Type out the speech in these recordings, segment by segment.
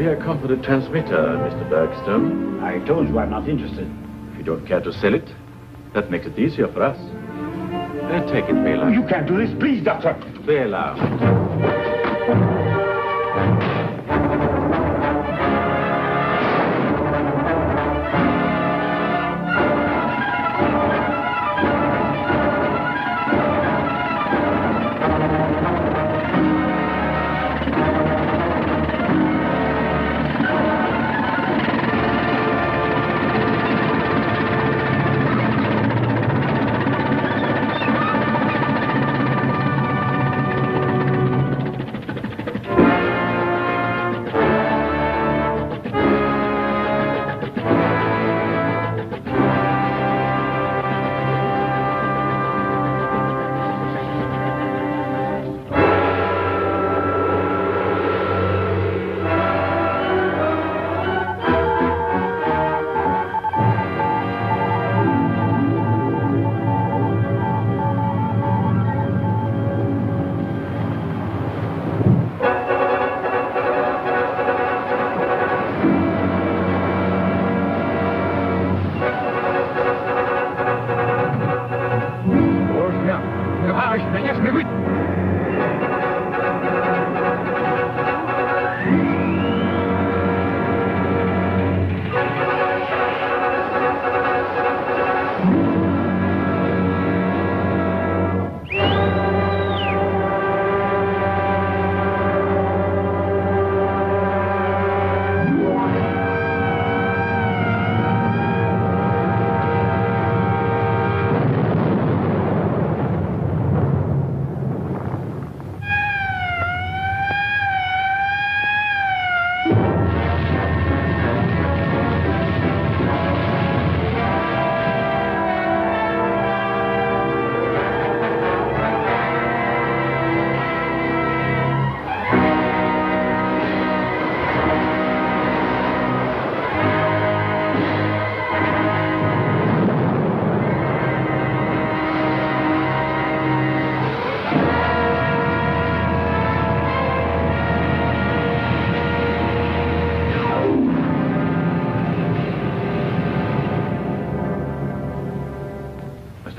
May I come for the transmitter, Mr. Bergstrom? I told you I'm not interested. If you don't care to sell it, that makes it easier for us. Take it, bailout. You can't do this, please, Doctor. Bailout.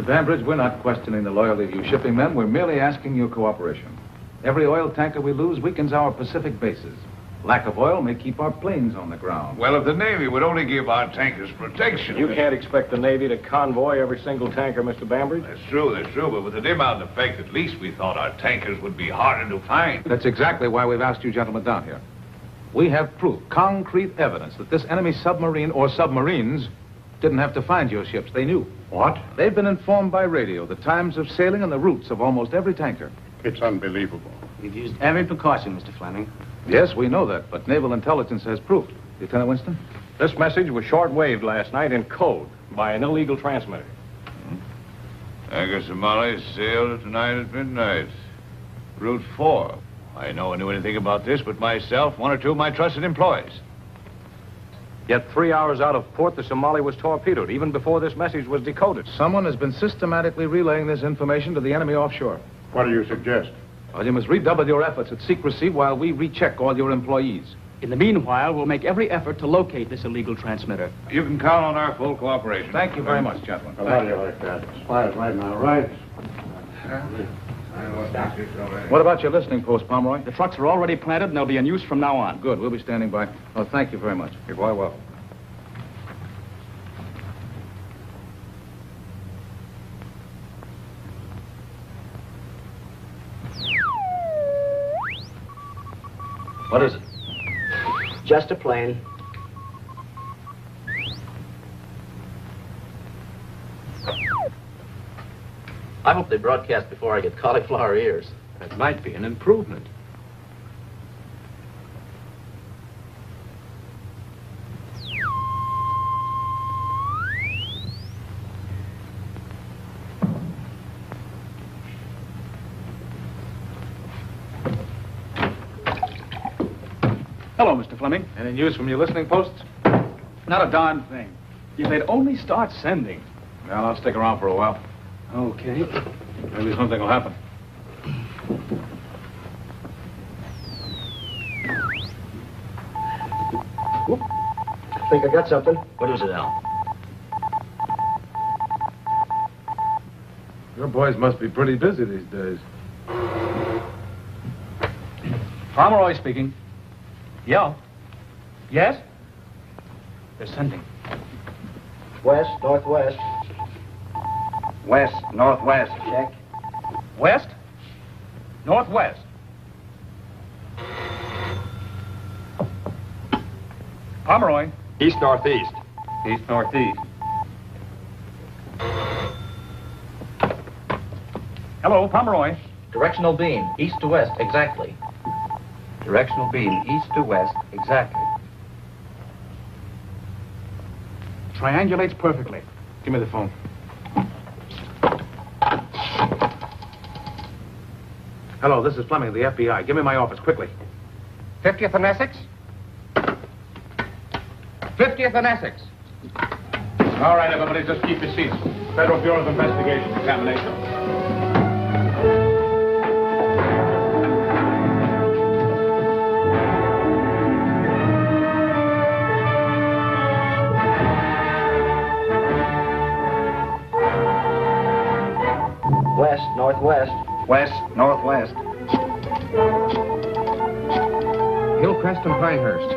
Bambridge, we're not questioning the loyalty of you shipping men. We're merely asking your cooperation. Every oil tanker we lose weakens our Pacific bases. Lack of oil may keep our planes on the ground. Well, if the Navy would only give our tankers protection... You can't expect the Navy to convoy every single tanker, Mr. Bambridge. That's true, but with the dim out effect, at least we thought our tankers would be harder to find. That's exactly why we've asked you gentlemen down here. We have proof, concrete evidence, that this enemy submarine or submarines didn't have to find your ships. They knew. What? They've been informed by radio the times of sailing and the routes of almost every tanker. It's unbelievable. We've used every precaution, Mr. Fleming. Yes, we know that, but naval intelligence has proof. Lieutenant Winston? This message was short-waved last night in code by an illegal transmitter. Tanker Somali sailed tonight at midnight. Route 4. I no one knew anything about this but myself, one or two of my trusted employees. Yet 3 hours out of port, the Somali was torpedoed, even before this message was decoded. Someone has been systematically relaying this information to the enemy offshore. What do you suggest? Well, you must redouble your efforts at secrecy while we recheck all your employees. In the meanwhile, we'll make every effort to locate this illegal transmitter. You can count on our full cooperation. Thank you very much, gentlemen. How do you like that? Spies right now, right? What about your listening post, Pomeroy? The trucks are already planted, and they'll be in use from now on. Good. We'll be standing by. Oh, thank you very much. You're quite welcome. What is it? Just a plane. I hope they broadcast before I get cauliflower ears. That might be an improvement. Hello, Mr. Fleming. Any news from your listening posts? Not a darn thing. If they'd only start sending. Well, I'll stick around for a while. Okay. Maybe something will happen. think I got something. What is it, Al? Your boys must be pretty busy these days. Pomeroy speaking. Yeah. Yes? They're sending. West, northwest. West, northwest. Check. West? Northwest. Pomeroy. East northeast. East northeast. Hello, Pomeroy. Directional beam, east to west, exactly. Directional beam, east to west, exactly. Triangulates perfectly. Give me the phone. Hello, this is Fleming of the FBI. Give me my office, quickly. 50th and Essex? 50th and Essex. All right, everybody, just keep your seats. Federal Bureau of Investigation, examination. West, northwest. West, northwest. Hillcrest and Pinehurst.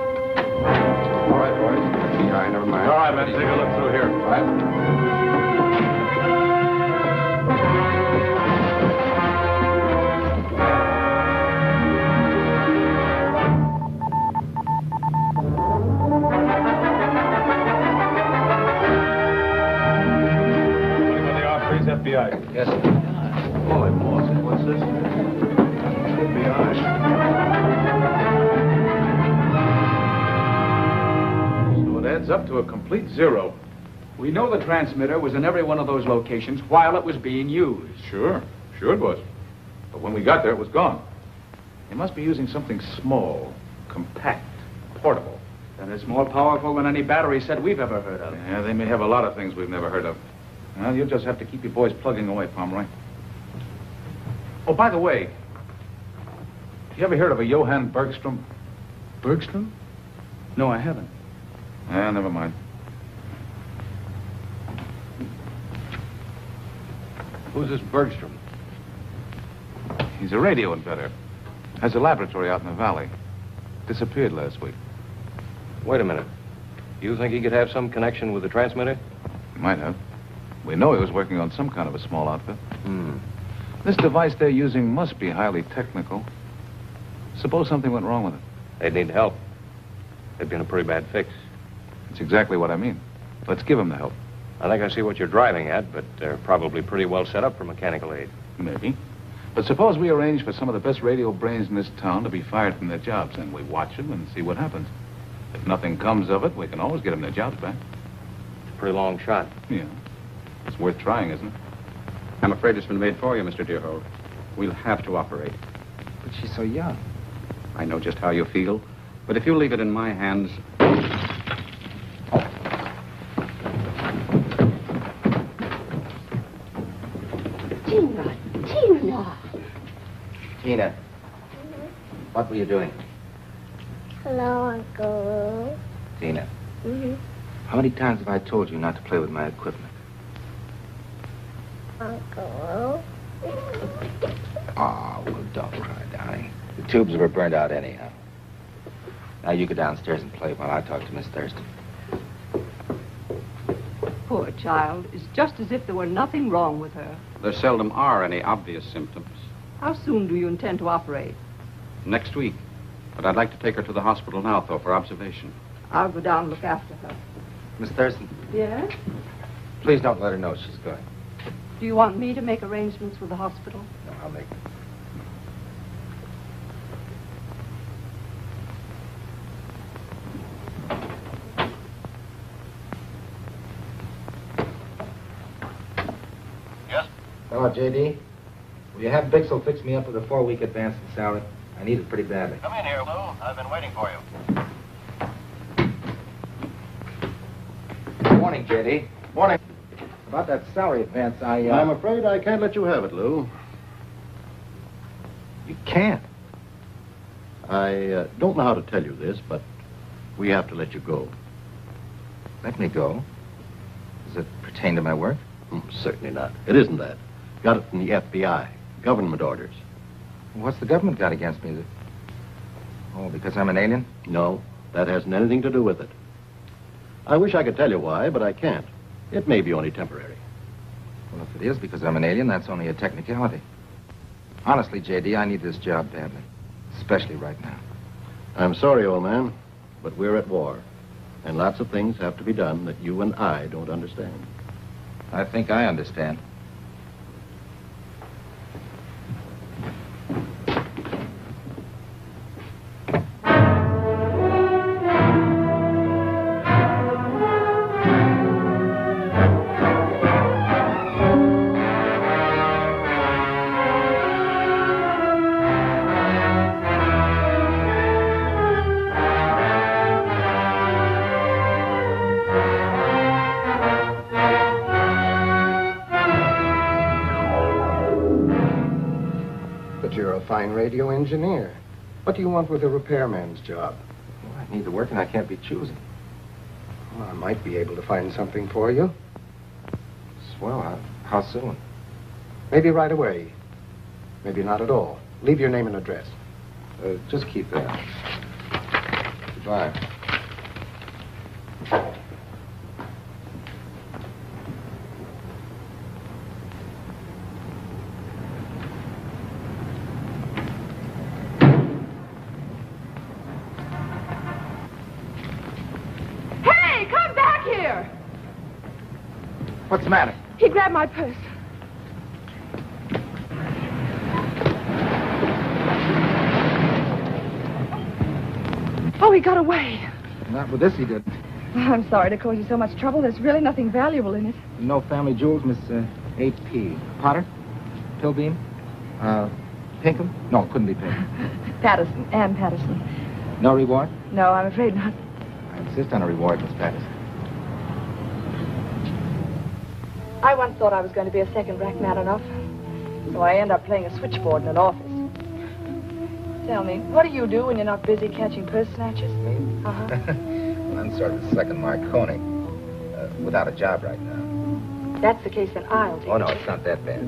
All right, boys. FBI, never mind. All right, man, take a look through here. All right. FBI. Yes, sir. Holy Moses, what's this? FBI. So it adds up to a complete zero. We know the transmitter was in every one of those locations while it was being used. Sure it was. But when we got there, it was gone. They must be using something small, compact, portable. And it's more powerful than any battery set we've ever heard of. Yeah, they may have a lot of things we've never heard of. Well, you'll just have to keep your boys plugging away, Pomeroy. Oh, by the way, you ever heard of a Johann Bergstrom? Bergstrom? No, I haven't. Never mind. Who's this Bergstrom? He's a radio inventor. Has a laboratory out in the valley. Disappeared last week. Wait a minute. You think he could have some connection with the transmitter? He might have. We know he was working on some kind of a small outfit. This device they're using must be highly technical. Suppose something went wrong with it. They'd need help. They'd be in a pretty bad fix. That's exactly what I mean. Let's give him the help. I think I see what you're driving at, but they're probably pretty well set up for mechanical aid. Maybe. But suppose we arrange for some of the best radio brains in this town to be fired from their jobs, and we watch them and see what happens. If nothing comes of it, we can always get them their jobs back. It's a pretty long shot. Yeah. It's worth trying, isn't it? I'm afraid it's been made for you, Mr. Deerhold. We'll have to operate. But she's so young. I know just how you feel, but if you leave it in my hands... Tina, what were you doing? Hello, Uncle. Tina, how many times have I told you not to play with my equipment? Uncle. Oh, well, don't cry, darling. The tubes were burned out anyhow. Now you go downstairs and play while I talk to Miss Thurston. Poor child. It's just as if there were nothing wrong with her. There seldom are any obvious symptoms. How soon do you intend to operate? Next week. But I'd like to take her to the hospital now, though, for observation. I'll go down and look after her. Miss Thurston, Yes? please don't let her know she's going. Do you want me to make arrangements with the hospital? No, I'll make them. Yes? Hello, J.D. Will you have Bixel fix me up with a 4-week advance in salary? I need it pretty badly. Come in here, Lou. I've been waiting for you. Good morning, J.D. Morning. About that salary advance, I'm afraid I can't let you have it, Lou. You can't. I don't know how to tell you this, but we have to let you go. Let me go. Does it pertain to my work? Certainly not. It isn't that. Got it from the FBI. Government orders. What's the government got against me? Oh, because I'm an alien? No, that hasn't anything to do with it. I wish I could tell you why, but I can't. It may be only temporary. Well, if it is because I'm an alien, that's only a technicality. Honestly, J.D., I need this job badly. Especially right now. I'm sorry, old man, but we're at war. And lots of things have to be done that you and I don't understand. I think I understand. Fine radio engineer. What do you want with a repairman's job? Well, I need to work and I can't be choosy. Well, I might be able to find something for you. Swell. How soon? Maybe right away. Maybe not at all. Leave your name and address. Just keep that. Goodbye. What's the matter? He grabbed my purse. Oh, he got away. Not with this, he didn't. I'm sorry to cause you so much trouble. There's really nothing valuable in it. No family jewels, Miss A.P. Potter? Pilbeam? Pinkham? No, it couldn't be Pinkham. Patterson. Ann Patterson. No reward? No, I'm afraid not. I insist on a reward, Miss Patterson. I once thought I was going to be a second-rate man enough. So I end up playing a switchboard in an office. Tell me, what do you do when you're not busy catching purse snatchers? Me? Uh-huh. Well, I'm sort of a second Marconi. Without a job right now. If that's the case, then I'll take it. Oh, no, it's not that bad.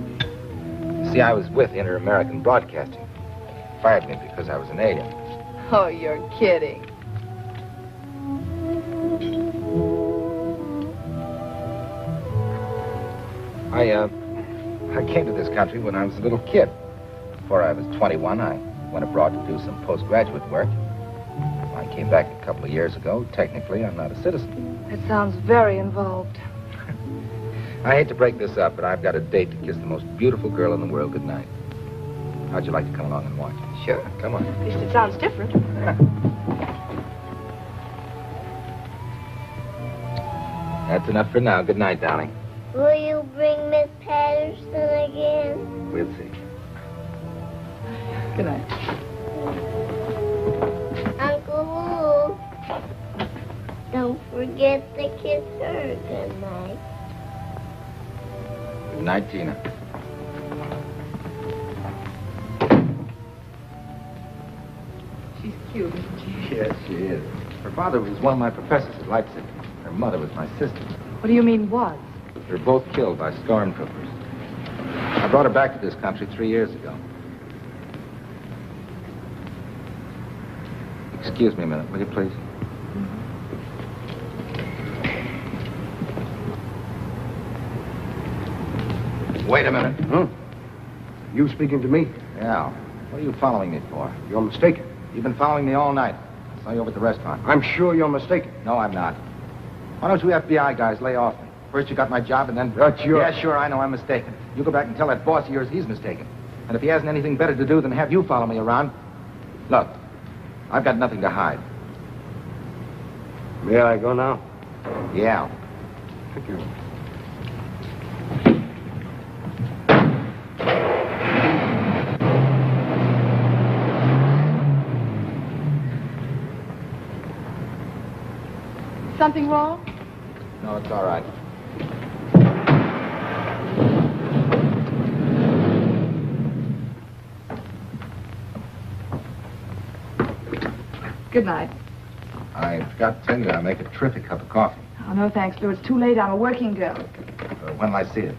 You see, I was with Inter-American Broadcasting. Fired me because I was an alien. Oh, you're kidding. I came to this country when I was a little kid. Before I was 21, I went abroad to do some postgraduate work. I came back a couple of years ago. Technically, I'm not a citizen. It sounds very involved. I hate to break this up, but I've got a date to kiss the most beautiful girl in the world goodnight. How'd you like to come along and watch? Sure. Come on. At least it sounds different. That's enough for now. Good night, darling. Will you bring Miss Patterson again? We'll see. Good night. Uncle Lou, don't forget to kiss her good night. Good night, Tina. She's cute, isn't she? Yes, she is. Her father was one of my professors at Leipzig. Her mother was my sister. What do you mean, was? They were both killed by stormtroopers. I brought her back to this country 3 years ago. Excuse me a minute, will you please? Wait a minute. Huh? You speaking to me? Yeah. What are you following me for? You're mistaken. You've been following me all night. I saw you over at the restaurant. I'm sure you're mistaken. No, I'm not. Why don't you FBI guys lay off me? First you got my job and then... That's your... Yeah, sure, I know I'm mistaken. You go back and tell that boss of yours he's mistaken. And if he hasn't anything better to do than have you follow me around... Look, I've got nothing to hide. May I go now? Yeah. Thank you. Something wrong? No, it's all right. Good night. I forgot to tell you, I make a terrific cup of coffee. Oh, no, thanks, Lou. It's too late. I'm a working girl. When will I see it?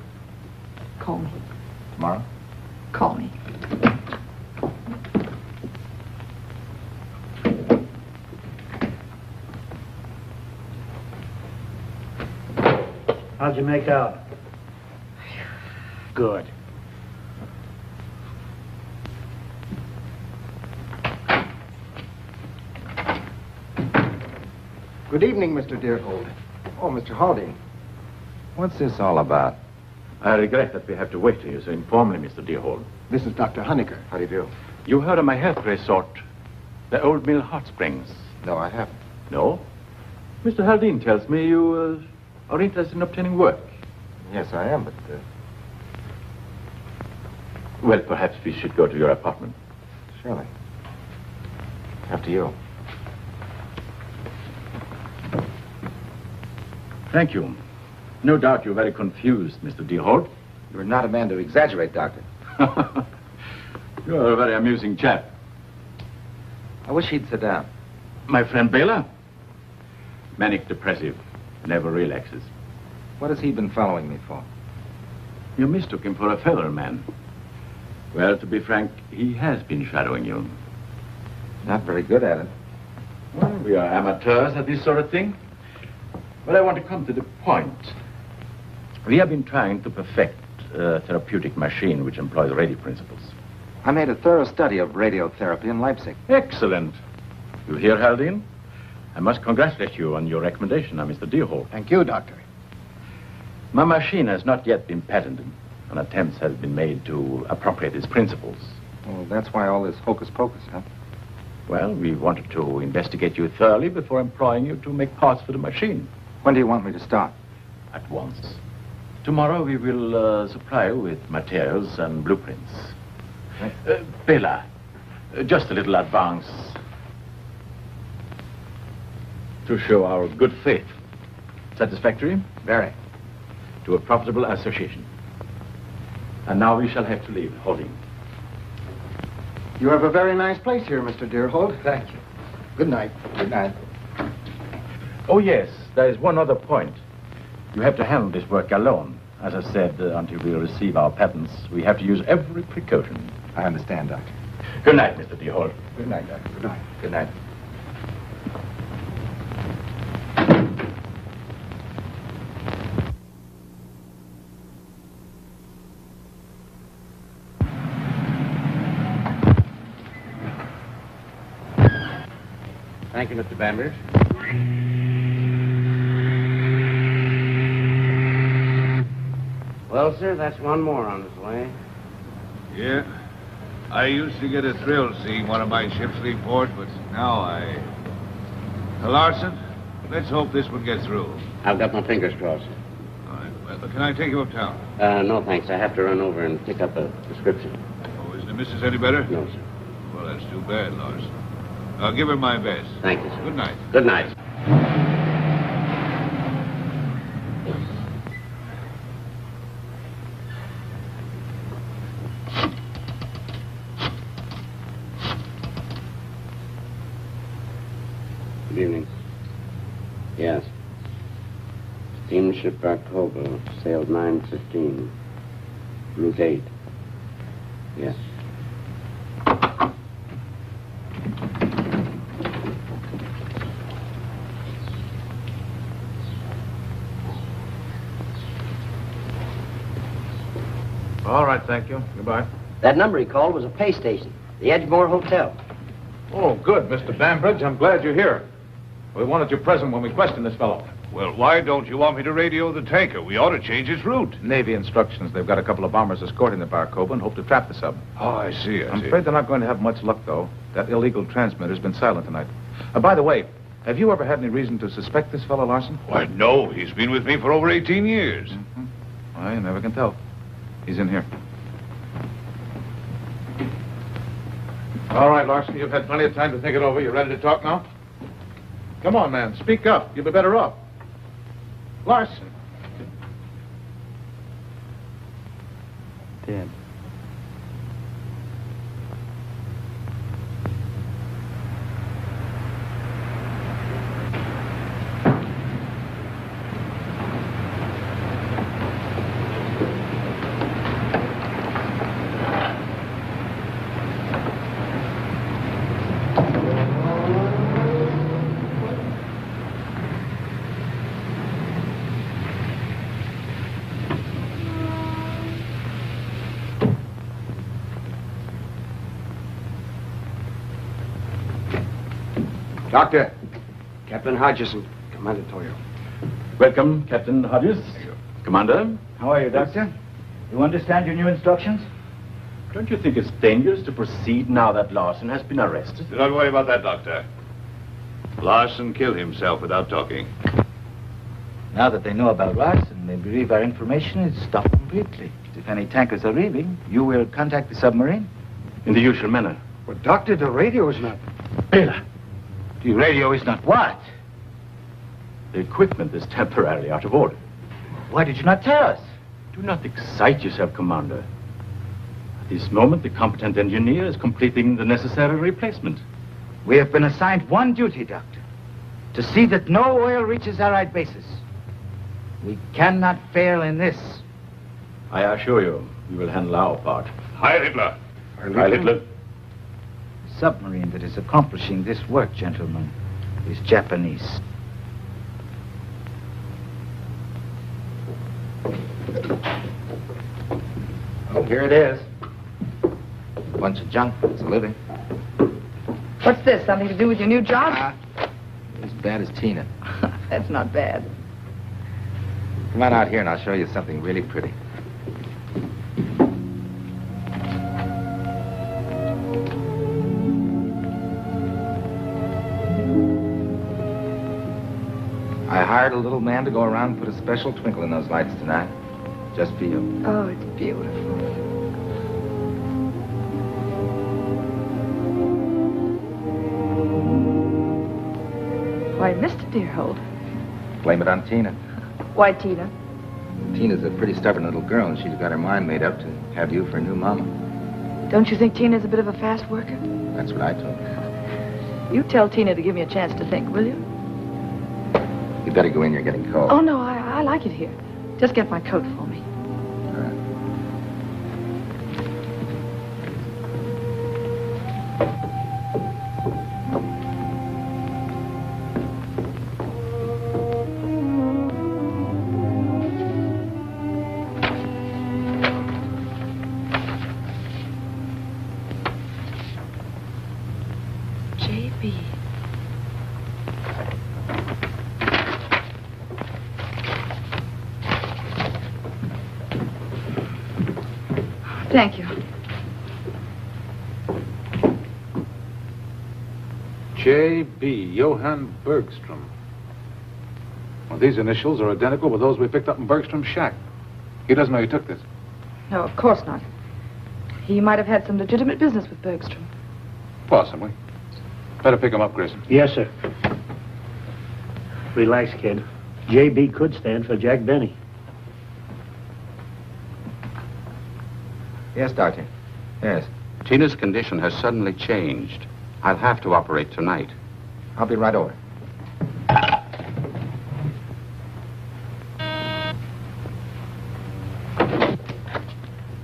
Call me. Tomorrow? Call me. How'd you make out? Good. Good evening, Mr. Deerhold. Oh, Mr. Haldane. What's this all about? I regret that we have to wait here so informally, Mr. Deerhold. This is Dr. Honecker. How do you do? You heard of my health resort, the Old Mill Hot Springs? No, I haven't. No? Mr. Haldane tells me you are interested in obtaining work. Yes, I am, but... Well, perhaps we should go to your apartment. Surely. After you. Thank you. No doubt you're very confused, Mr. Deerhold. You're not a man to exaggerate, Doctor. You're a very amusing chap. I wish he'd sit down. My friend Baylor? Manic depressive. Never relaxes. What has he been following me for? You mistook him for a feather man. Well, to be frank, he has been shadowing you. Not very good at it. Well, we are amateurs at this sort of thing. But I want to come to the point. We have been trying to perfect a therapeutic machine which employs radio principles. I made a thorough study of radiotherapy in Leipzig. Excellent. You hear, Haldane? I must congratulate you on your recommendation, Mr. Deerhold. Thank you, Doctor. My machine has not yet been patented, and attempts have been made to appropriate its principles. Well, that's why all this hocus-pocus, huh? Well, we wanted to investigate you thoroughly before employing you to make parts for the machine. When do you want me to start? At once. Tomorrow we will supply you with materials and blueprints. Bella, just a little advance to show our good faith. Satisfactory? Very. To a profitable association. And now we shall have to leave. Holding. You have a very nice place here, Mr. Deerhold. Thank you. Good night. Good night. Oh, yes, there is one other point. You have to handle this work alone. As I said, until we receive our patents, we have to use every precaution. I understand, Doctor. Good night, Mr. Deerhold. Good night, Doctor. Good night. Good night. Thank you, Mr. Bambridge. Well, sir, that's one more on his way. Yeah. I used to get a thrill seeing one of my ships leave port, but now I... Larson, let's hope this one gets through. I've got my fingers crossed. All right. Well, can I take you uptown? No, thanks. I have to run over and pick up a prescription. Oh, isn't the missus any better? No, sir. Well, that's too bad, Larson. I'll give her my best. Thank you, sir. Good night. Good night. Good evening. Yes. Steamship October, sailed 9:15. Route 8. Yes. All right, thank you. Goodbye. That number he called was a pay station, the Edgemore Hotel. Oh, good, Mr. Bambridge. I'm glad you're here. We wanted you present when we questioned this fellow. Well, why don't you want me to radio the tanker? We ought to change its route. Navy instructions. They've got a couple of bombers escorting the Barcoba and hope to trap the sub. Oh, I see. I'm afraid they're not going to have much luck, though. That illegal transmitter's been silent tonight. By the way, have you ever had any reason to suspect this fellow, Larson? Why, no. He's been with me for over 18 years. Mm-hmm. Well, you never can tell. He's in here. All right, Larson, you've had plenty of time to think it over. You ready to talk now? Come on, man. Speak up. You'll be better off. Larson. Dead. Doctor, Captain Hodgson, Commander Toyo. Welcome, Captain Hodges. Commander. How are you, Doctor? You understand your new instructions? Don't you think it's dangerous to proceed now that Larson has been arrested? Do not worry about that, Doctor. Larson killed himself without talking. Now that they know about Larson, they believe our information is stopped completely. If any tankers are leaving, you will contact the submarine? In the usual manner. But, Doctor, the radio is not... Bela, the radio is not what? The equipment is temporarily out of order. Why did you not tell us? Do not excite yourself, Commander. At this moment, the competent engineer is completing the necessary replacement. We have been assigned one duty, Doctor. To see that no oil reaches Allied bases. We cannot fail in this. I assure you, we will handle our part. Heil Hitler! Heil Hitler! The submarine that is accomplishing this work, gentlemen, is Japanese. Oh, here it is. Bunch of junk. It's a living. What's this? Something to do with your new job? As bad as Tina. That's not bad. Come on out here and I'll show you something really pretty. I hired a little man to go around and put a special twinkle in those lights tonight. Just for you. Oh, it's beautiful. Why, Mr. Deerhold. Blame it on Tina. Why, Tina? Tina's a pretty stubborn little girl, and she's got her mind made up to have you for a new mama. Don't you think Tina's a bit of a fast worker? That's what I told her. You tell Tina to give me a chance to think, will you? You better go in, you're getting cold. Oh, no, I like it here. Just get my coat for me. All right. J.B. Thank you. J.B. Johann Bergstrom. Well, these initials are identical with those we picked up in Bergstrom's shack. He doesn't know you took this. No, of course not. He might have had some legitimate business with Bergstrom. Possibly. Better pick him up, Grayson. Yes, sir. Relax, kid. J.B. could stand for Jack Benny. Yes, Doctor. Yes. Tina's condition has suddenly changed. I'll have to operate tonight. I'll be right over.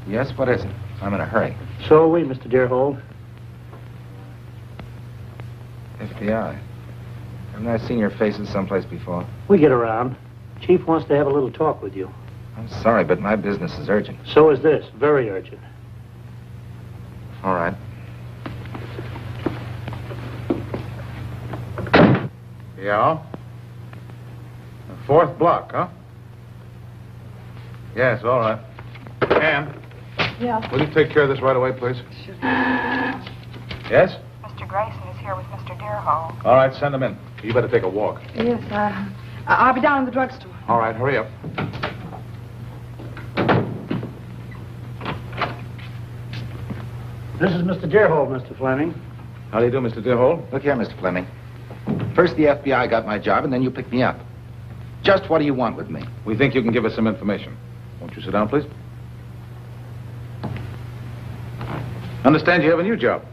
Yes, what is it? I'm in a hurry. So are we, Mr. Deerhold. FBI. Haven't I seen your faces someplace before? We get around. Chief wants to have a little talk with you. I'm sorry, but my business is urgent. So is this. Very urgent. All right. Yeah? The fourth block, huh? Yes, all right. Ann, Yeah. will you take care of this right away, please? Yes? Mr. Grayson is here with Mr. Deerhold. All right, send him in. You better take a walk. Yes, I'll be down in the drugstore. All right, hurry up. This is Mr. Deerhold, Mr. Fleming. How do you do, Mr. Deerhold? Look here, Mr. Fleming. First the FBI got my job, and then you picked me up. Just what do you want with me? We think you can give us some information. Won't you sit down, please? Understand you have a new job.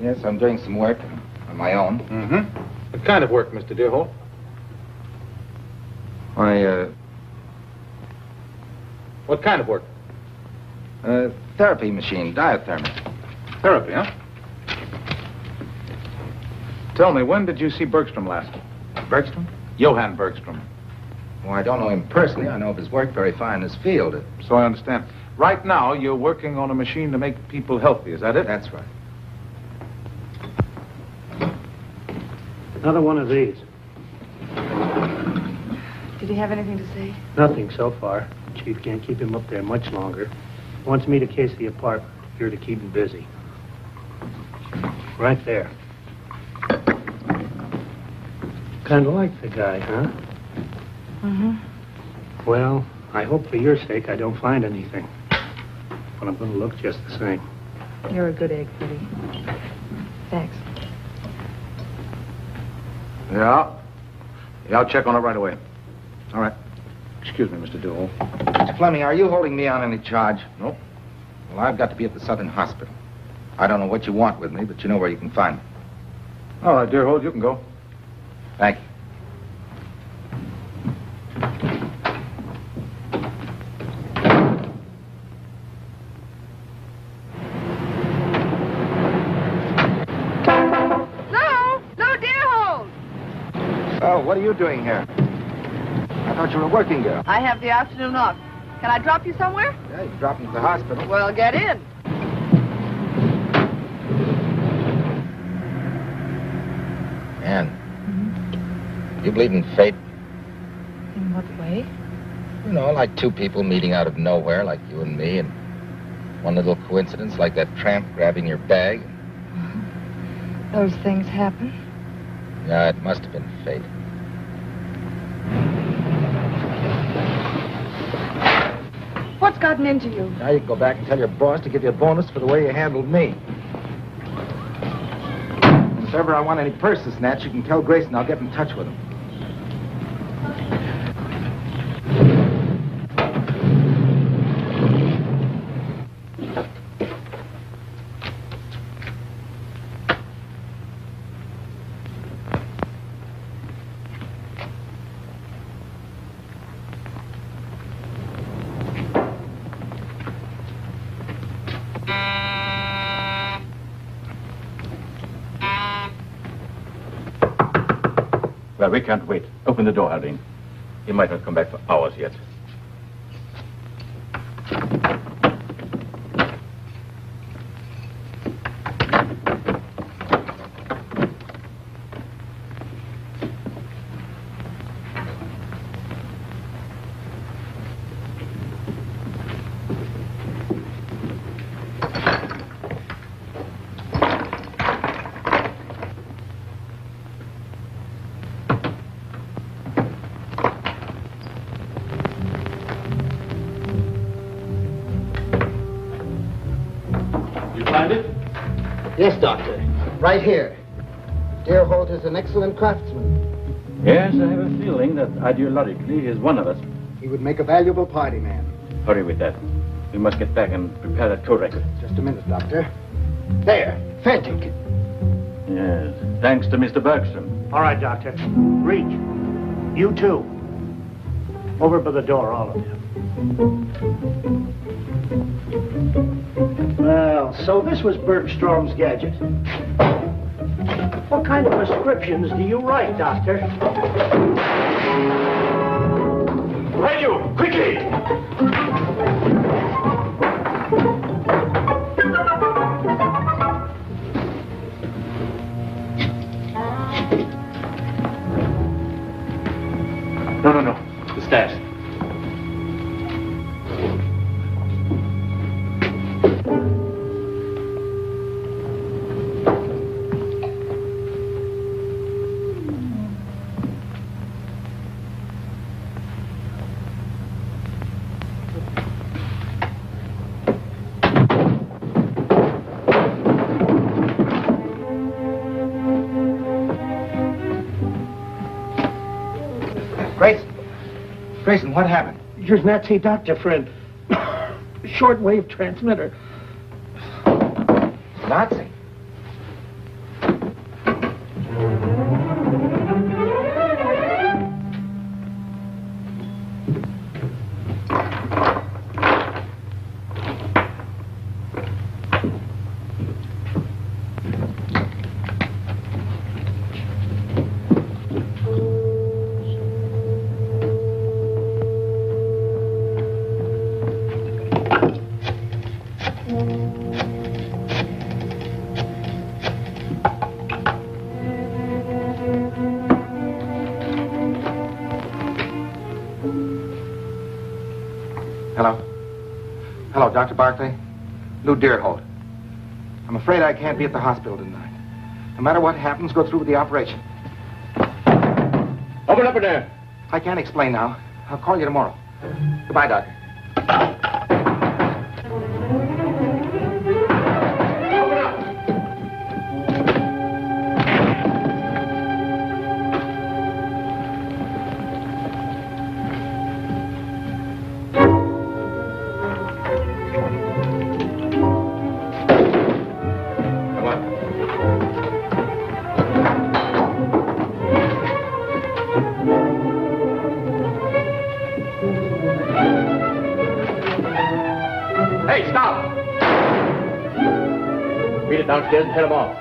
Yes, I'm doing some work on my own. Mm-hmm. What kind of work, Mr. Deerhold? What kind of work? Therapy machine, diathermy. Therapy, huh? Tell me, when did you see Bergstrom last? Bergstrom? Johann Bergstrom. Well, I don't know him personally. I know of his work very fine in his field. So I understand. Right now, you're working on a machine to make people healthy, is that it? That's right. Another one of these. Did he have anything to say? Nothing so far. Chief can't keep him up there much longer. He wants me to case the apartment. Here to keep him busy. Right there. Kind of like the guy, huh? Mm-hmm. Well, I hope for your sake I don't find anything. But I'm going to look just the same. You're a good egg, Freddie. Thanks. Yeah, I'll check on it right away. All right. Excuse me, Mr. Deerhold. Mr. Fleming, are you holding me on any charge? Nope. Well, I've got to be at the Southern Hospital. I don't know what you want with me, but you know where you can find me. All right, Deerhold, you can go. Thank you. No, Deerhold! Oh, what are you doing here? I thought you were a working girl. I have the afternoon off. Can I drop you somewhere? Yeah, you dropped me to the hospital. Well, get in. Ann, you believe in fate? In what way? You know, like two people meeting out of nowhere, like you and me, and one little coincidence, like that tramp grabbing your bag. Those things happen. Yeah, it must have been fate. What's gotten into you? Now you can go back and tell your boss to give you a bonus for the way you handled me. If ever I want any purses snatched, you can tell Grayson I'll get in touch with him. Well, we can't wait. Open the door, Arlen. He might not come back for hours yet. Yes, Doctor. Right here. Deerhold is an excellent craftsman. Yes, I have a feeling that ideologically he is one of us. He would make a valuable party man. Hurry with that. We must get back and prepare that code record. Just a minute, Doctor. There. Frantic. Yes. Thanks to Mr. Bergstrom. All right, Doctor. Reach. You too. Over by the door, all of you. Well, so this was Bergstrom's gadget. What kind of prescriptions do you write, Doctor? Radio, quickly! No. The stash. Grayson, what happened? Your Nazi doctor friend. Shortwave transmitter. Nazi? Dr. Barclay. Lou Deerhold. I'm afraid I can't be at the hospital tonight. No matter what happens, go through with the operation. Open up in there. I can't explain now. I'll call you tomorrow. Goodbye, Doctor. Hey, stop! Beat it downstairs and head him off.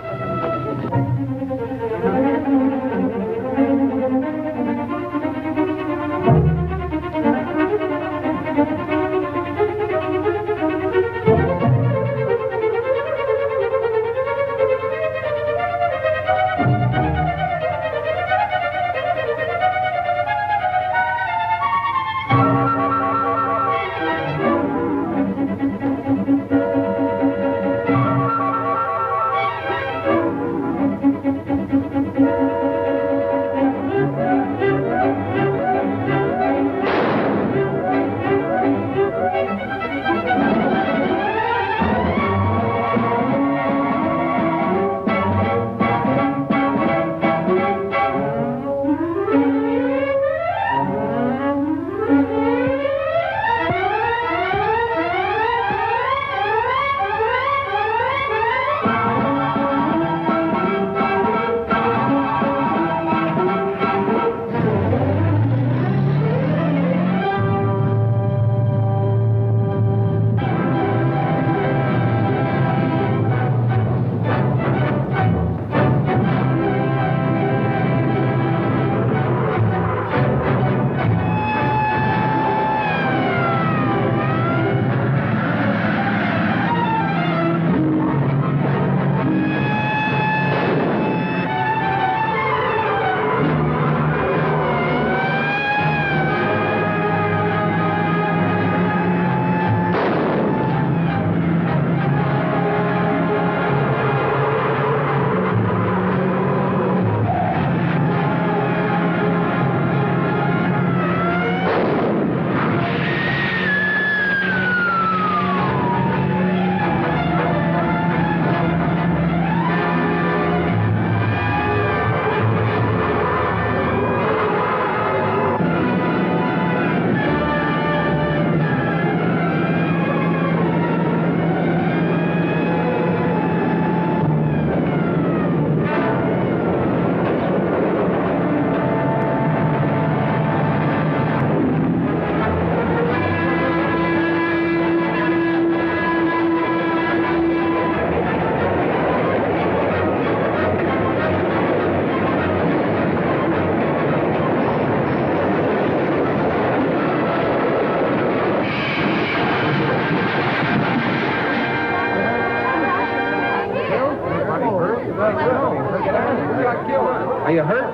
Are you hurt?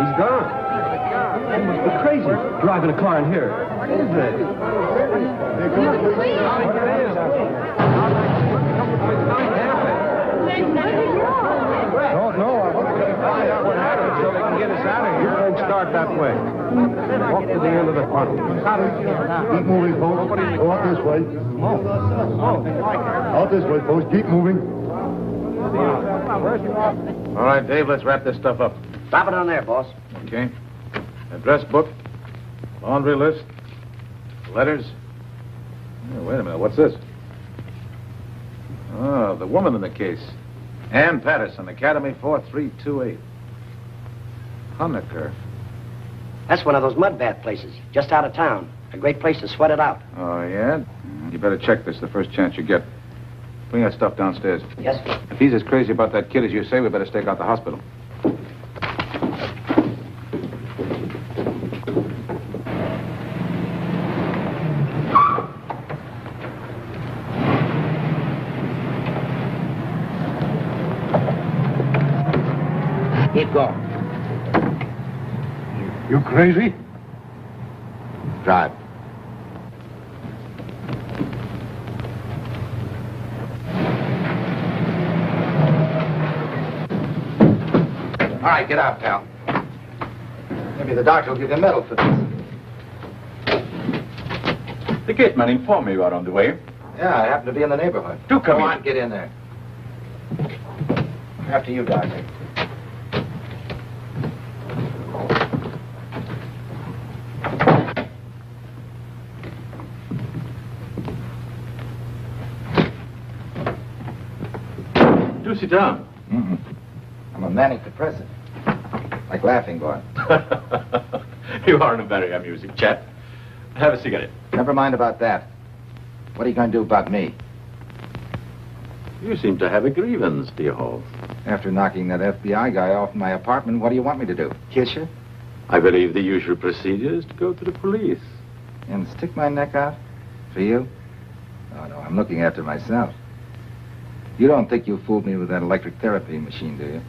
He's gone. You must be crazy driving a car in here. What is it? Don't know. I want to find out what happened so they can get us out of here. Don't start that way. Walk to the end of the tunnel. Keep moving, folks. Go up this way. Out this way, folks. Keep moving. All right, Dave, let's wrap this stuff up. Stop it on there, boss. Okay. Address book, laundry list, letters. Oh, wait a minute, what's this? Oh, the woman in the case. Ann Patterson, Academy 4328. Honecker. That's one of those mud bath places, just out of town. A great place to sweat it out. Oh, yeah? You better check this the first chance you get. Bring that stuff downstairs. Yes, sir. If he's as crazy about that kid as you say, we better stake out the hospital. Keep going. You crazy? Drive. All right, get out, pal. Maybe the doctor will give you a medal for this. The gateman informed me you are on the way. Yeah, I happen to be in the neighborhood. Do come Go in. on, get in there. After you, Doctor. Do sit down. I'm a manic depressive. Like Laughing Boy. You are a very amusing chap. Have a cigarette. Never mind about that. What are you going to do about me? You seem to have a grievance, Deerhold. After knocking that FBI guy off my apartment, what do you want me to do? Kiss you? I believe the usual procedure is to go to the police. And stick my neck out? For you? Oh, no, I'm looking after myself. You don't think you fooled me with that electric therapy machine, do you?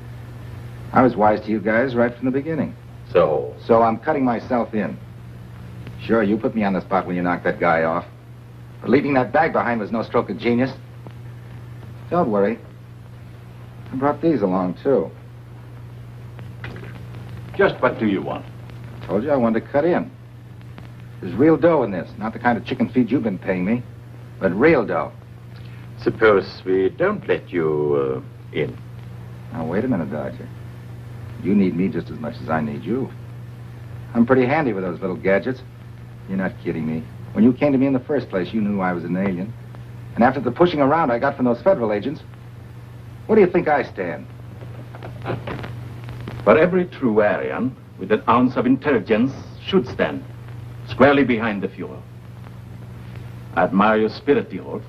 I was wise to you guys right from the beginning. So I'm cutting myself in. Sure, you put me on the spot when you knocked that guy off. But leaving that bag behind was no stroke of genius. Don't worry. I brought these along, too. just what do you want? Told you I wanted to cut in. There's real dough in this. Not the kind of chicken feed you've been paying me, but real dough. Suppose we don't let you in. Now, wait a minute, Doctor. You need me just as much as I need you. I'm pretty handy with those little gadgets. You're not kidding me. When you came to me in the first place, you knew I was an alien. And after the pushing around I got from those federal agents, where do you think I stand? For every true Aryan with an ounce of intelligence should stand squarely behind the Fuhrer. I admire your spirit, Deerhold.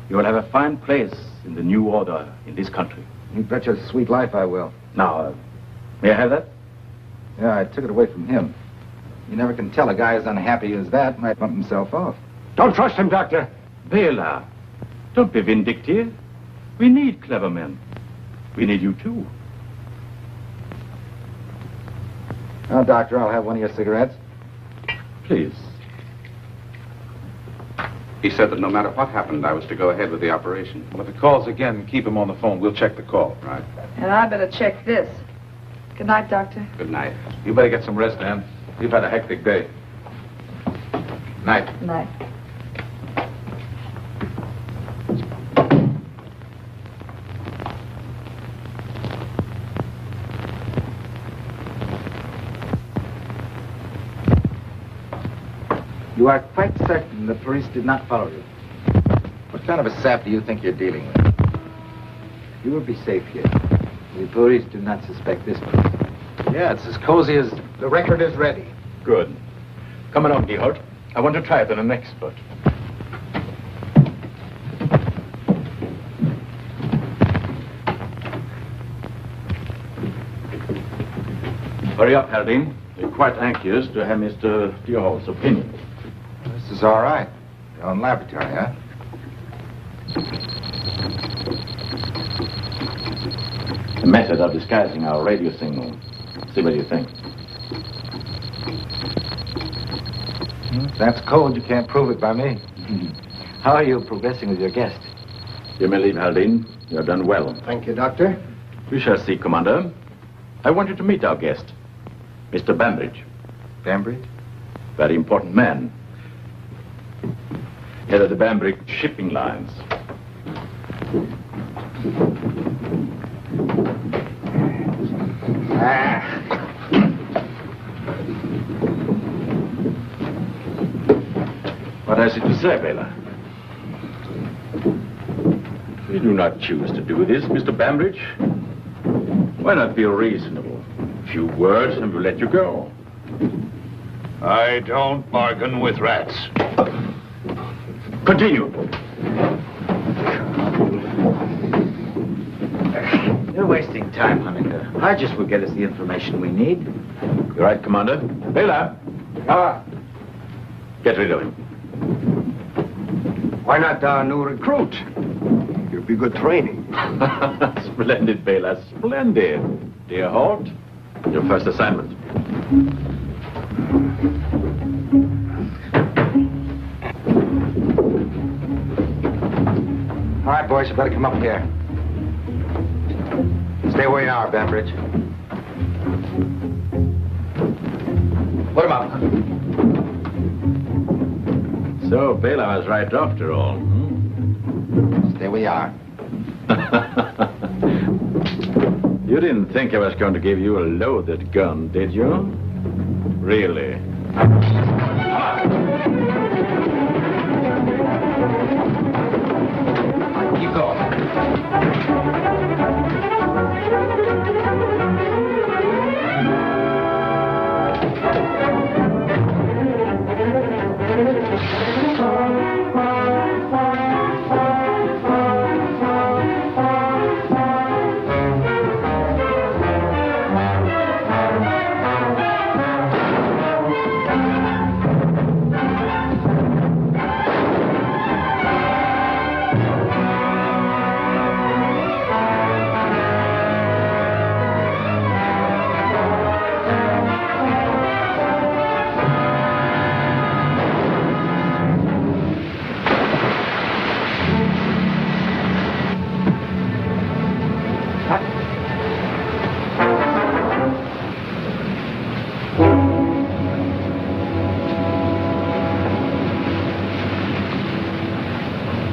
You will have a fine place in the new order in this country. You bet your sweet life I will. Now, may I have that? Yeah, I took it away from him. You never can tell a guy as unhappy as that might bump himself off. Don't trust him, Doctor. Bela, don't be vindictive. We need clever men. We need you, too. Now, Doctor, I'll have one of your cigarettes. Please. He said that no matter what happened, I was to go ahead with the operation. Well, if he calls again, keep him on the phone. We'll check the call. Right. And I better check this. Good night, Doctor. Good night. You better get some rest, Ann. You've had a hectic day. Night. Good night. You are quite certain the police did not follow you? What kind of a sap do you think you're dealing with? You will be safe here. The police do not suspect this place. Yeah, it's as cozy as... The record is ready. Good. Come along, Deerhold. I want to try it on an expert. Hurry up, Haldane. We're quite anxious to have Mr. Deerhold's opinion. This is all right. Your own laboratory, huh? The method of disguising our radio signal. See what you think. That's code. You can't prove it by me. How are you progressing with your guest? You may leave, Haldane. You have done well. Thank you, Doctor. We shall see, Commander. I want you to meet our guest, Mr. Bambridge. Bambridge? Very important man. Head of the Bambridge shipping lines. What has he to say, Bela? We do not choose to do this, Mr. Bambridge. Why not be reasonable? A few words and we'll let you go. I don't bargain with rats. Continue. You're wasting time, Hunter. Hodges will get us the information we need. You're right, Commander. Bela. Get rid of him. Why not our new recruit? He'll be good training. Splendid, Bela. Splendid. Deerhold, your first assignment. All right, boys, you better come up here. Stay where you are, Bembridge. Put him up. So, Bela was right after all. Stay where you are. You didn't think I was going to give you a loaded gun, did you? Really? Keep going.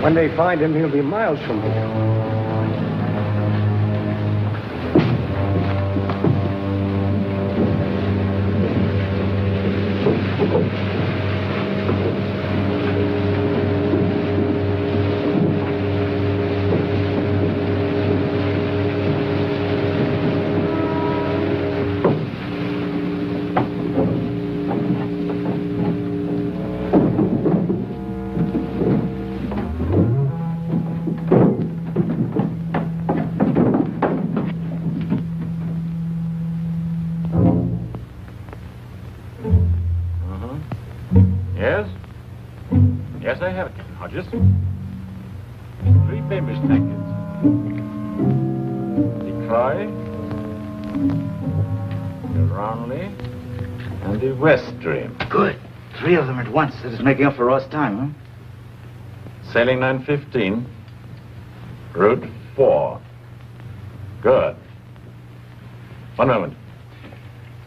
When they find him, he'll be miles from here. Yes? Yes, I have it, Captain Hodges. 3 famous tankers. The Troy, the Ronley, and the West Dream. Good. 3 of them at once. That is making up for lost time, huh? Sailing 9:15. Route 4. Good. One moment.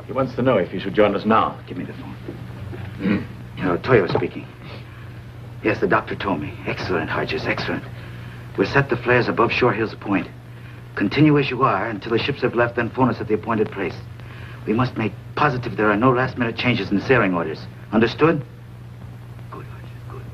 He wants to know if he should join us now. Give me the phone. Toyo speaking. Yes, the doctor told me. Excellent, Hodges, excellent. We'll set the flares above Shore Hills Point. Continue as you are until the ships have left, then phone us at the appointed place. We must make positive there are no last-minute changes in the sailing orders. Understood? Good, Hodges, good.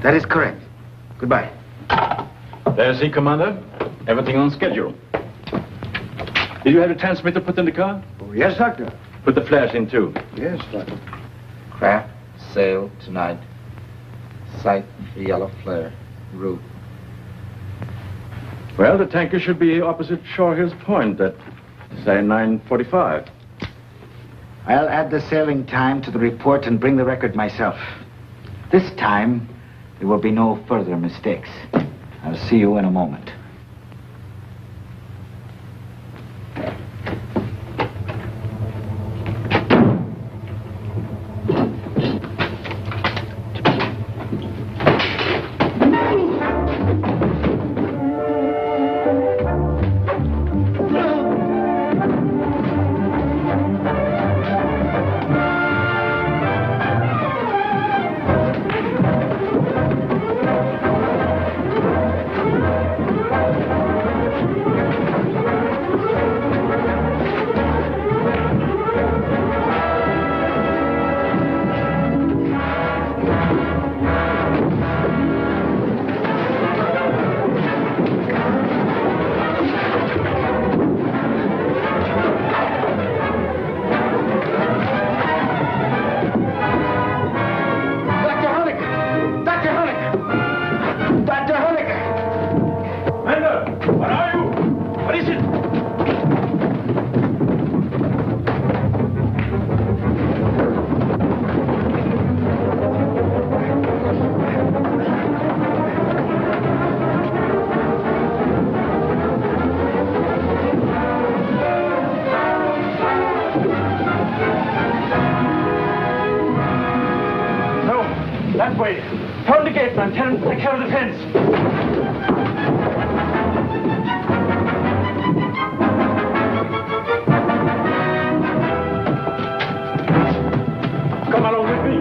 That is correct. Goodbye. There's he, Commander. Everything on schedule. Did you have the transmitter put in the car? Oh, yes, Doctor. Put the flares in, too. Yes, Doctor. Craft, sail tonight. Sight the yellow flare. Route. Well, the tanker should be opposite Shore Hills Point at, say, 9:45. I'll add the sailing time to the report and bring the record myself. This time, there will be no further mistakes. I'll see you in a moment. That way. Turn the gate, man. Tell him to take care of the fence. Come along with me.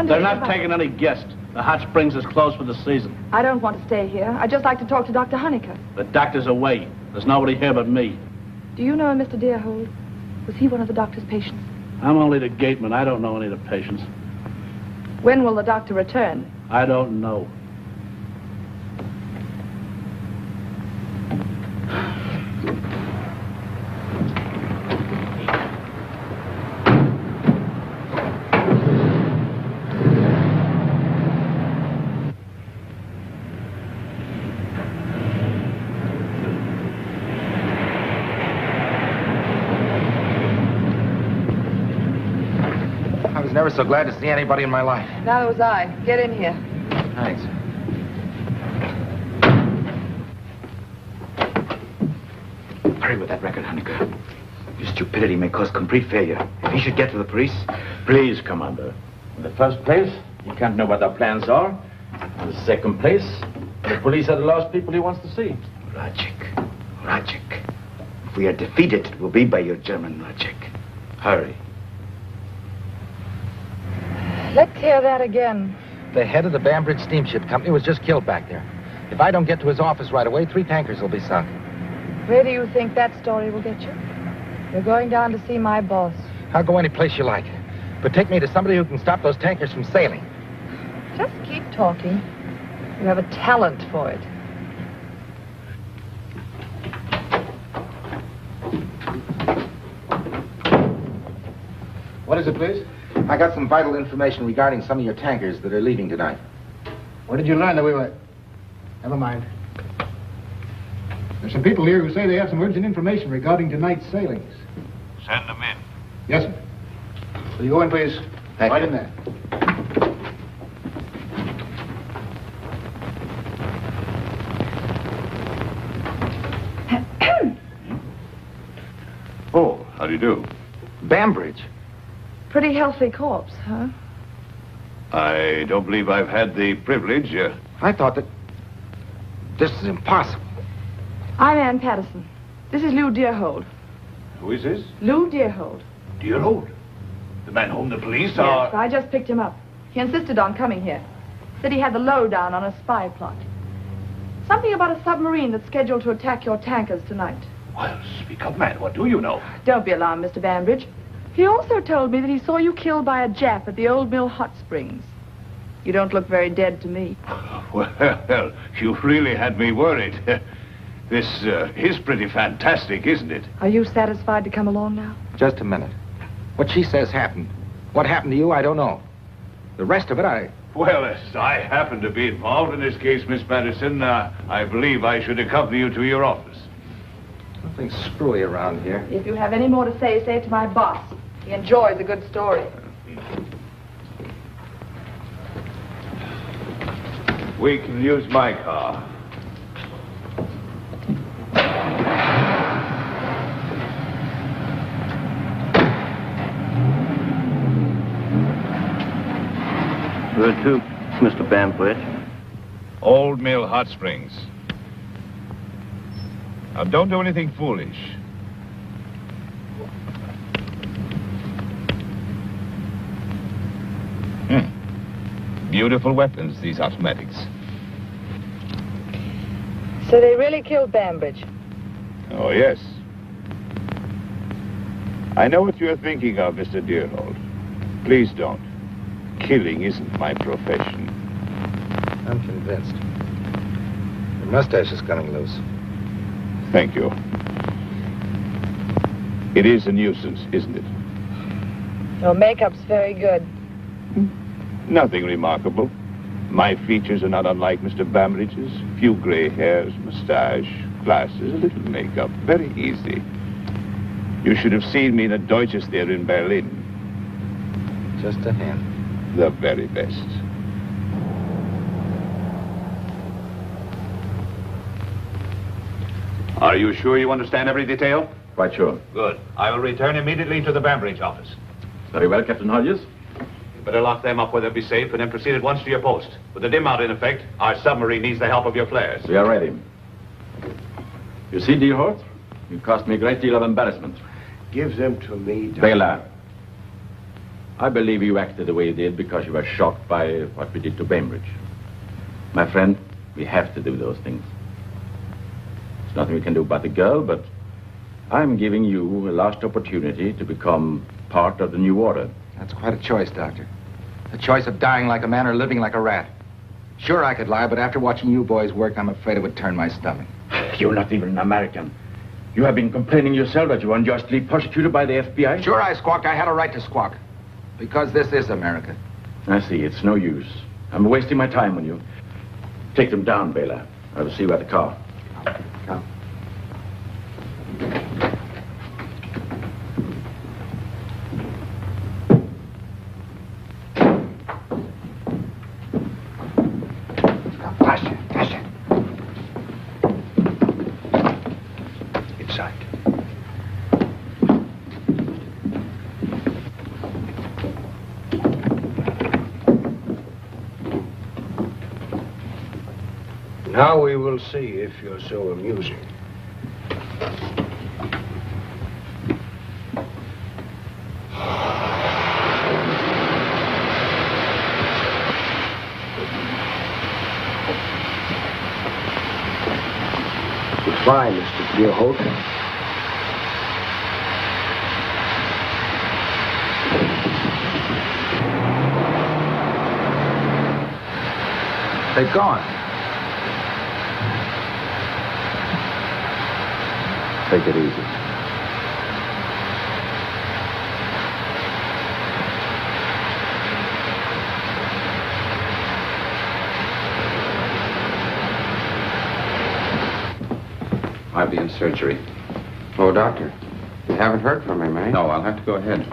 They're not taking any guests. The hot springs is closed for the season. I don't want to stay here. I'd just like to talk to Dr. Honeycutt. The doctor's away. There's nobody here but me. Do you know Mr. Deerhold? Was he one of the doctor's patients? I'm only the gateman. I don't know any of the patients. When will the doctor return? I don't know. Never so glad to see anybody in my life. Neither was I. Get in here. Thanks. Hurry with that record, Honeycutt. Your stupidity may cause complete failure. If he should get to the police... Please, Commander. In the first place, you can't know what our plans are. In the second place, the police are the last people he wants to see. Logic. If we are defeated, it will be by your German logic. Hurry. Let's hear that again. The head of the Bambridge Steamship Company was just killed back there. If I don't get to his office right away, 3 tankers will be sunk. Where do you think that story will get you? You're going down to see my boss. I'll go any place you like. But take me to somebody who can stop those tankers from sailing. Just keep talking. You have a talent for it. What is it, please? I got some vital information regarding some of your tankers that are leaving tonight. Where did you learn that we were... Never mind. There's some people here who say they have some urgent information regarding tonight's sailings. Send them in. Yes, sir. Will you go in, please? Thank right you. in there. Oh, how do you do? Bambridge. Pretty healthy corpse, huh? I don't believe I've had the privilege. I thought that... This is impossible. I'm Ann Patterson. This is Lou Deerhold. Who is this? Lou Deerhold. Deerhold? The man whom the police Yes, I just picked him up. He insisted on coming here. Said he had the lowdown on a spy plot. Something about a submarine that's scheduled to attack your tankers tonight. Well, speak up, man. What do you know? Don't be alarmed, Mr. Bambridge. He also told me that he saw you killed by a Jap at the Old Mill Hot Springs. You don't look very dead to me. Well, you really had me worried. This is pretty fantastic, isn't it? Are you satisfied to come along now? Just a minute. What she says happened. What happened to you, I don't know. The rest of it, Well, as I happen to be involved in this case, Miss Patterson, I believe I should accompany you to your office. Nothing screwy around here. If you have any more to say it to my boss. He enjoys a good story. We can use my car. Where to, Mr. Banquet? Old Mill Hot Springs. Now, don't do anything foolish. Beautiful weapons, these automatics. So they really killed Bambridge? Oh, yes. I know what you're thinking of, Mr. Deerhold. Please don't. Killing isn't my profession. I'm convinced. Your mustache is coming loose. Thank you. It is a nuisance, isn't it? Your makeup's very good. Nothing remarkable. My features are not unlike Mr. Bambridge's. Few gray hairs, mustache, glasses, a little makeup. Very easy. You should have seen me in a Deutsches there in Berlin. Just a hint. The very best. Are you sure you understand every detail? Quite sure. Good. I will return immediately to the Bambridge office. Very well, Captain Hodges. You better lock them up where they'll be safe and then proceed at once to your post. With the dim out in effect, our submarine needs the help of your flares. We are ready. You see, Deerhold, you caused me a great deal of embarrassment. Give them to me, Doctor. Bela, I believe you acted the way you did because you were shocked by what we did to Bambridge. My friend, we have to do those things. There's nothing we can do about the girl, but I'm giving you a last opportunity to become part of the new order. That's quite a choice, Doctor. The choice of dying like a man or living like a rat. Sure, I could lie, but after watching you boys work, I'm afraid it would turn my stomach. You're not even an American. You have been complaining yourself that you were unjustly persecuted by the FBI. Sure, I squawked. I had a right to squawk. Because this is America. I see. It's no use. I'm wasting my time on you. Take them down, Bela. I will see you at the car. Come. Now we will see if you're so amusing. Goodbye, Mr. Deerhold. They've gone. Take it easy. I'll be in surgery. Oh, Doctor, you haven't heard from him, eh? No, I'll have to go ahead.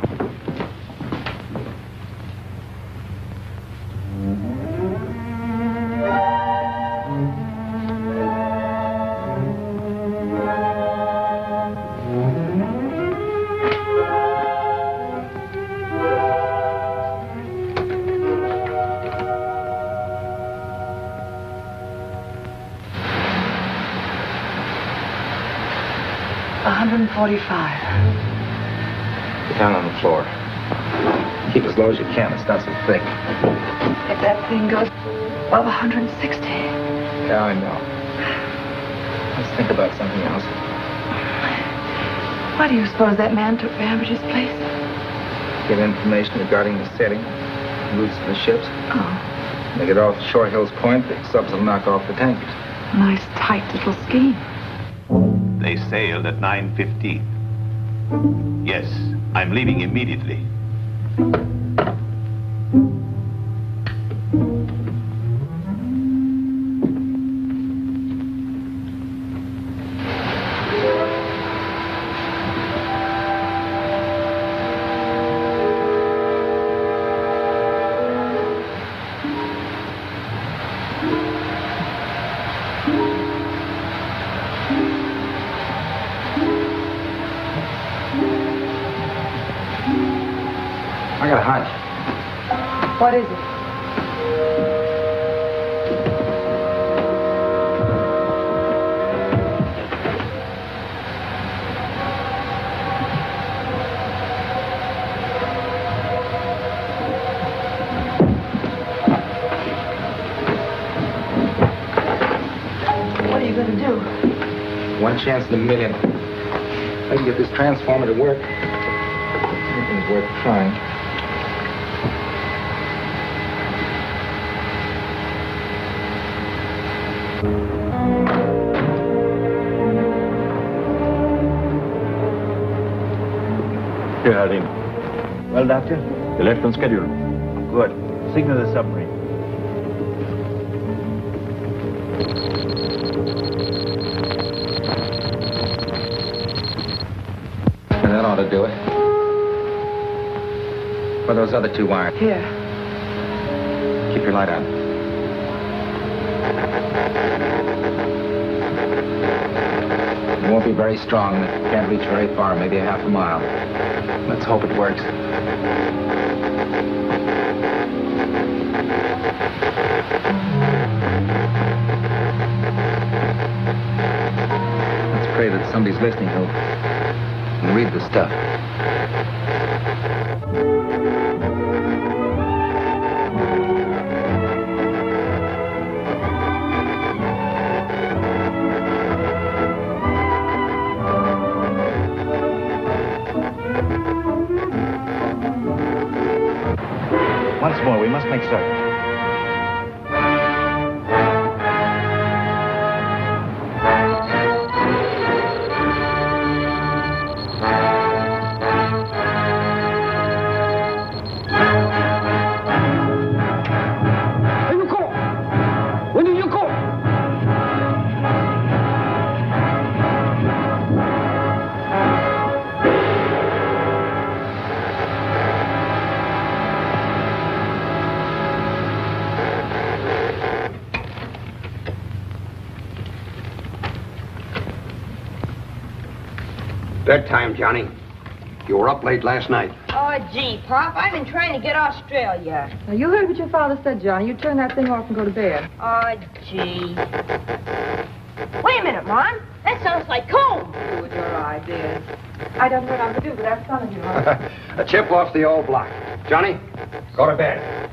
Get down on the floor. Keep as low as you can. It's not so thick. If that thing goes above 160. Yeah, I know. Let's think about something else. Why do you suppose that man took Bambridge's place? Get information regarding the setting, routes of the ships. Oh. They get off Shore Hills Point, the subs will knock off the tankers. Nice, tight little scheme. They sailed at 9:15. Yes, I'm leaving immediately. I got a hunch. What is it? What are you going to do? One chance in a million. I can get this transformer to work. Anything's worth trying. Here, Arlen. Well, Doctor? You left on schedule. Good. Signal the submarine. That ought to do it. For those other 2 wires. Here. Keep your light on. It won't be very strong. It can't reach very far, maybe a half a mile. Let's hope it works. Let's pray that somebody's listening who can read the stuff. Once more, we must make certain. Bedtime, Johnny. You were up late last night. Oh, gee, Pop, I've been trying to get Australia. Now, you heard what your father said, Johnny. You turn that thing off and go to bed. Oh, gee. Wait a minute, Mom. That sounds like comb. Do with your ideas. I don't know what I'm to do, but that's fun of you, huh? A chip off the old block. Johnny, go to bed.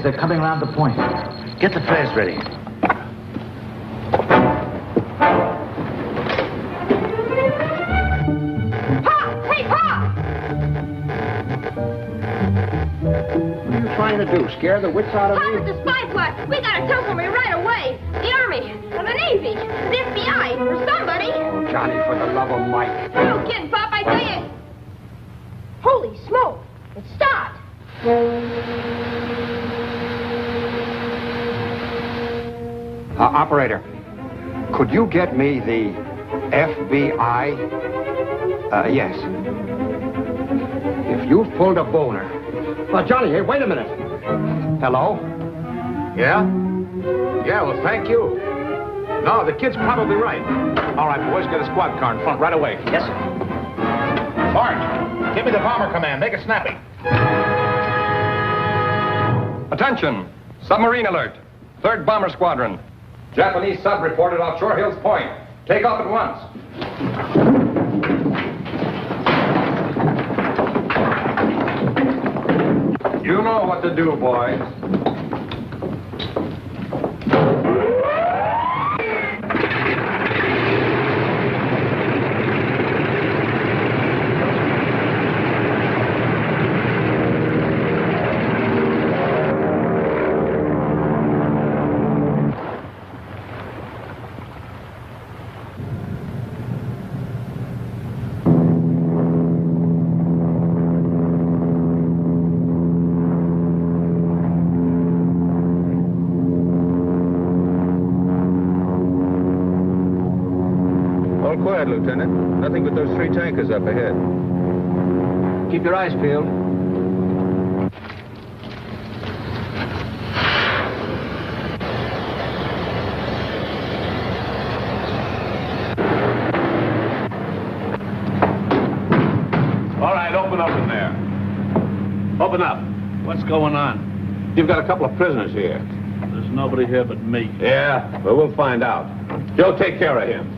They're coming around the point. Get the flares ready. Pop! Hey, Pop! What are you trying to do? Scare the wits out of Pop, me? it's a spy plot. We gotta tell somebody right away. The Army, or the Navy, the FBI, or somebody. Oh, Johnny, for the love of Mike. No kidding, Pop, I tell you. Holy smoke! It stopped. Operator, could you get me the FBI? Yes. If you've pulled a boner. Johnny, hey, wait a minute. Hello? Yeah? Yeah, well, thank you. No, the kid's probably right. All right, boys, get a squad car in front right away. Yes, sir. Sarge, give me the bomber command. Make it snappy. Attention! Submarine alert. 3rd Bomber Squadron. Japanese sub reported off Shore Hills Point. Take off at once. You know what to do, boys. All quiet, Lieutenant. Nothing but those 3 tankers up ahead. Keep your eyes peeled. All right, open up in there. Open up. What's going on? You've got a couple of prisoners here. There's nobody here but me. Yeah, well, we'll find out. Joe, take care of him.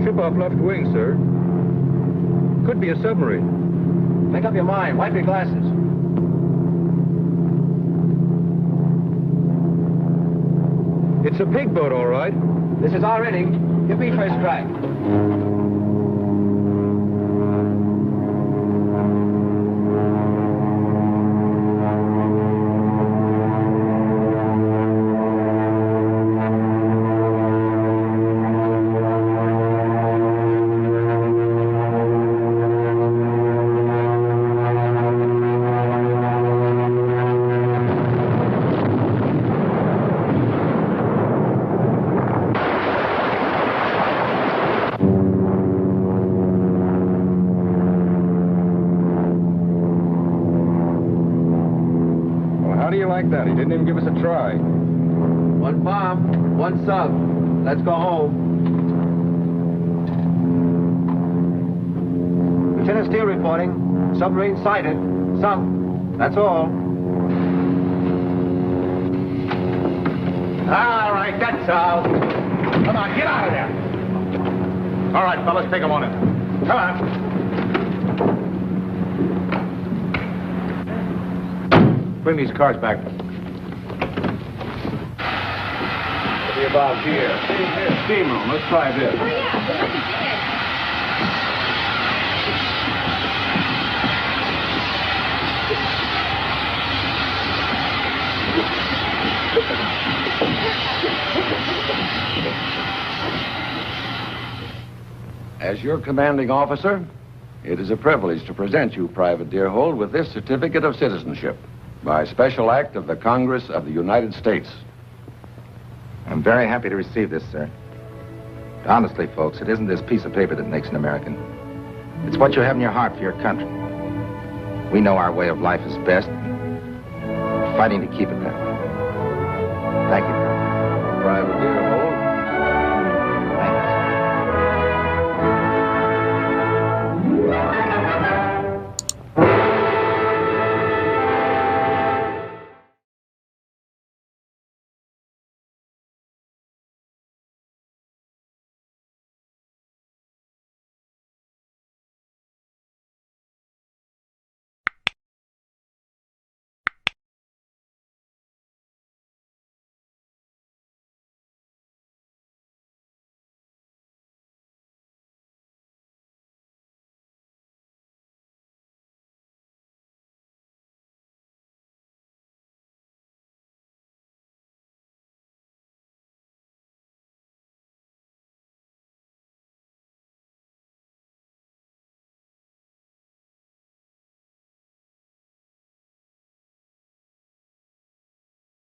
Ship off left wing, sir. Could be a submarine. Make up your mind. Wipe your glasses. It's a pig boat, all right. This is our inning. Give me first crack. That. He didn't even give us a try. 1 bomb, 1 sub. Let's go home. Lieutenant Steele reporting. Submarine sighted. Sunk. That's all. All right, that's all. Come on, get out of there. All right, fellas, take them on in. Come on. Bring these cars back. What be about here? Steam room. Let's try this. Hurry up. We're looking dead. As your commanding officer, it is a privilege to present you, Private Deerhold, with this certificate of citizenship by special act of the Congress of the United States. I'm very happy to receive this, sir. Honestly, folks, it isn't this piece of paper that makes an American. It's what you have in your heart for your country. We know our way of life is best. We're fighting to keep it that way. Thank you. Private Deerhold.